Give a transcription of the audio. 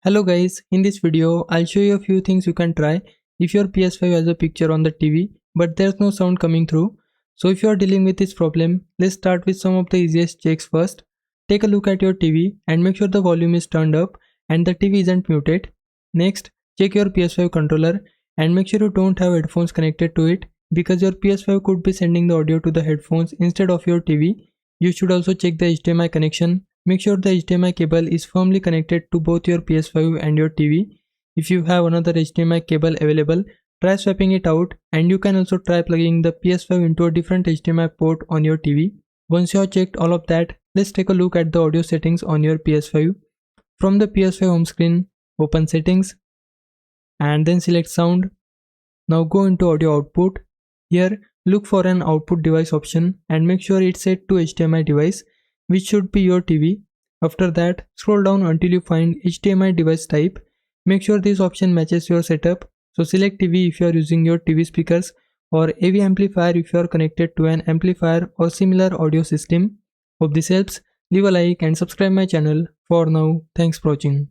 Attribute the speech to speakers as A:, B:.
A: Hello guys, in this video I'll show you a few things you can try if your PS5 has a picture on the TV but there's no sound coming through. So if you are dealing with this problem, let's start with some of the easiest checks first. Take a look at your TV and make sure the volume is turned up and the TV isn't muted. Next, check your PS5 controller and make sure you don't have headphones connected to it because your PS5 could be sending the audio to the headphones instead of your TV. You should also check the HDMI connection. Make sure the HDMI cable is firmly connected to both your PS5 and your TV. If you have another HDMI cable available, try swapping it out, and you can also try plugging the PS5 into a different HDMI port on your TV. Once you have checked all of that, let's take a look at the audio settings on your PS5. From the PS5 home screen, open settings and then select sound. Now go into audio output. Here, look for an output device option and make sure it's set to HDMI device, which should be your TV. After that, scroll down until you find HDMI device type. Make sure this option matches your setup. So select TV if you are using your TV speakers, or AV amplifier if you are connected to an amplifier or similar audio system. Hope this helps. Leave a like and subscribe my channel. For now, thanks for watching.